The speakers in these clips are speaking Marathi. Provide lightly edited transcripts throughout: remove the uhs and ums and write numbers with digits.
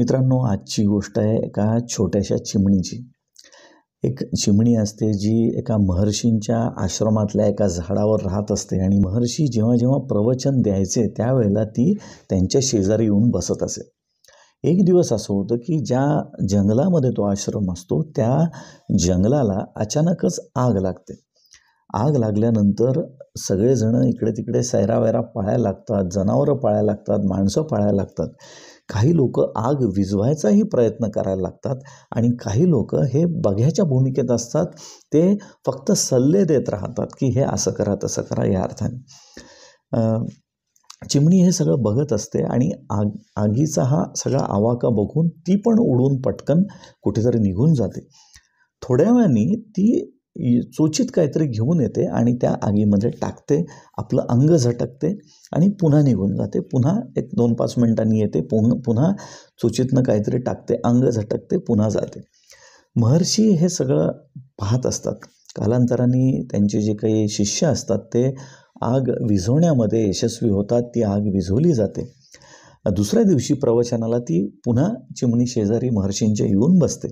मित्रांनो, आजची गोष्ट आहे एका छोट्याशा चिमणीची. एक चिमणी असते जी एका महर्षींच्या आश्रमातल्या एका झाडावर राहत असते आणि महर्षी जेव्हा जेव्हा प्रवचन द्यायचे त्यावेळेला ती त्यांच्या शेजारी येऊन बसत असे. एक दिवस असं होतं की ज्या जंगलामध्ये तो आश्रम असतो त्या जंगलाला अचानकच आग लागते. आग लागल्यानंतर सगळेजण इकडे तिकडे सैरावैरा पाळायला लागतात, जनावरं पाळायला लागतात, माणसं पाळायला लागतात. काही लोक आग विझवायचाही प्रयत्न करायला लागतात आणि काही लोक हे बघ्याच्या भूमिकेत असतात. ते फक्त सल्ले देत राहतात की हे असं करा तसं करा या अर्थाने. चिमणी हे सगळं बघत असते आणि आगीचा हा सगळा आवाका बघून ती पण उडून पटकन कुठेतरी निघून जाते. थोड्या वेळाने ती चोचीत काहीतरी घेऊन येते आणि त्या आगीमध्ये टाकते. आपलं अंग झटकते आणि पुन्हा निघून जाते. पुन्हा एक 2-5 मिनिटांनी येते, पुन्हा चोचीतनं काहीतरी टाकते, अंग झटकते, पुन्हा जाते. महर्षी हे सगळं पाहत असतात. कालांतराने त्यांचे जे काही शिष्य असतात ते आग विझवण्यामध्ये यशस्वी होतात. ती आग विझवली जाते. दुसऱ्या दिवशी प्रवचनाला ती पुन्हा चिमणी शेजारी महर्षींच्या येऊन बसते.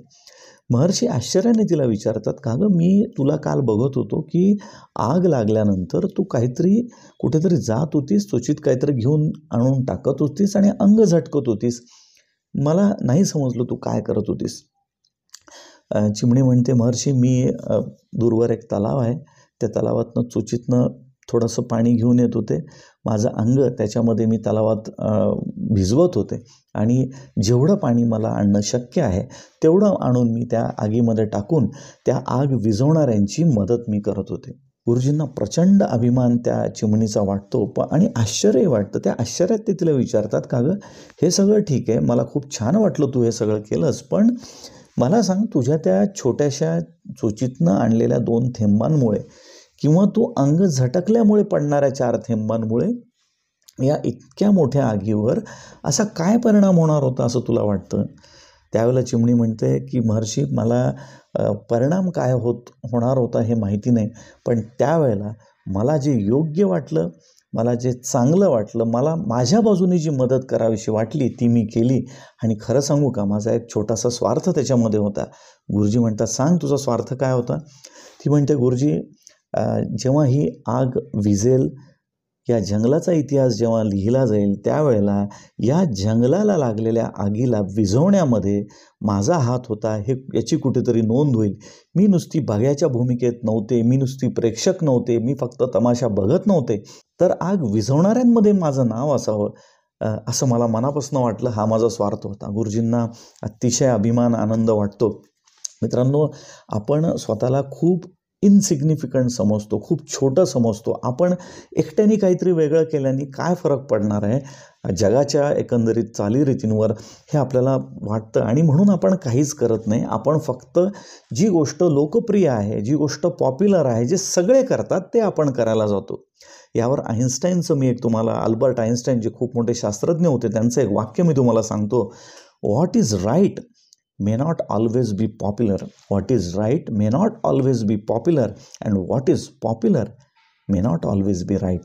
महर्षी आश्चर्याने तिला विचारतात, का गं, मी तुला काल बघत होतो की आग लागल्यानंतर तू काहीतरी कुठेतरी जात होतीस, चोचीत काहीतरी घेऊन आणून टाकत होतीस आणि अंग झटकत होतीस. मला नाही समजलं तू काय करत होतीस. चिमणी म्हणते, महर्षी, मी दूरवर एक तलाव आहे, त्या तलावातनं चोचीतनं थोडंसं पाणी घेऊन येत होते. माझं अंग त्याच्यामध्ये मी तलावात भिजवत होते आणि जेवढं पाणी मला आणणं शक्य आहे तेवढं आणून मी त्या आगीमध्ये टाकून त्या आग विझवणाऱ्यांची मदत मी करत होते. गुरुजींना प्रचंड अभिमान त्या चिमणीचा वाटतो आणि आश्चर्य वाटतं. त्या आश्चर्यात ते तिला विचारतात, का गं, हे सगळं ठीक आहे, मला खूप छान वाटलं तू हे सगळं केलंस, पण मला सांग, तुझ्या त्या छोट्याशा चोचीतनं आणलेल्या 2 थेंबांमुळे किंवा तू अंग झटकल्यामुळे पडणाऱ्या 4 थेंबांमुळे या इतक्या मोठ्या आगीवर असा काय परिणाम होणार होता असं तुला वाटतं. त्यावेळेला चिमणी म्हणते की महर्षी, मला परिणाम काय होणार होता हे माहिती नाही, पण त्यावेळेला मला जे योग्य वाटलं, मला जे चांगलं वाटलं, मला माझ्या बाजूने जी मदत करावीशी वाटली ती मी केली. आणि खरं सांगू का, माझा एक छोटासा स्वार्थ त्याच्यामध्ये होता. गुरुजी म्हणतात, सांग तुझा स्वार्थ काय होता. ती म्हणते, गुरुजी, जेव्हा ही आग विझेल, या जंगलाचा इतिहास जेव्हा लिहिला जाईल त्यावेळेला या जंगलाला लागलेल्या आगीला विझवण्यामध्ये माझा हात होता हे याची कुठेतरी नोंद होईल. मी नुसती बघ्याच्या भूमिकेत नव्हते, मी नुसती प्रेक्षक नव्हते, मी फक्त तमाशा बघत नव्हते, तर आग विझवणाऱ्यांमध्ये माझं नाव असावं असं मला मनापासून वाटलं. हा माझा स्वार्थ होता. गुरुजींना अतिशय अभिमान, आनंद वाटतो. मित्रांनो, आपण स्वतःला खूप इनसिग्निफिकंट समजतो, खूप छोटं समजतो. आपण एकट्याने काहीतरी वेगळं केल्याने काय फरक पडणार आहे जगाच्या एकंदरीत चालीरीतींवर हे आपल्याला वाटतं आणि म्हणून आपण काहीच करत नाही. आपण फक्त जी गोष्ट लोकप्रिय आहे, जी गोष्ट पॉप्युलर आहे, जे सगळे करतात ते आपण करायला जातो. यावर आइन्स्टाईनचं मी एक तुम्हाला, अल्बर्ट आइन्स्टाईन जे खूप मोठे शास्त्रज्ञ होते, त्यांचं एक वाक्य मी तुम्हाला सांगतो. What is right may not always be popular. What is right may not always be popular, and what is popular may not always be right.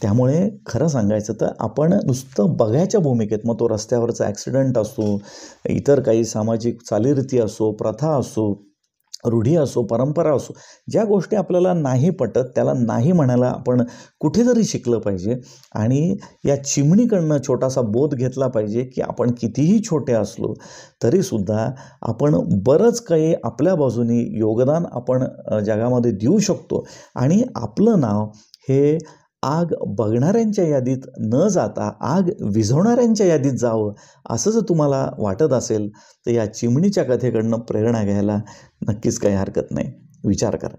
त्यामुळे खरं सांगायचं तर आपण नुसतं बघायच्या भूमिकेत, मग तो रस्त्यावरचा ॲक्सिडेंट असो, इतर काही सामाजिक चालीरीती असो, प्रथा असो, रूढी असो, परंपरा असो, ज्या गोष्टी आपल्याला नाही पटत त्याला नाही म्हणायला आपण कुठेतरी शिकलं पाहिजे. आणि या चिमणीकडनं छोटासा बोध घेतला पाहिजे की आपण कितीही छोटे असलो तरीसुद्धा आपण बरंच काही आपल्या बाजूने योगदान आपण जगामध्ये देऊ शकतो आणि आपलं नाव हे आग बघणाऱ्यांच्या यादीत न जाता आग विझवणाऱ्यांच्या यादीत जावं असं जर तुम्हाला वाटत असेल तर या चिमणीच्या कथेकडनं प्रेरणा घ्यायला नक्कीच काही हरकत नाही. विचार करा.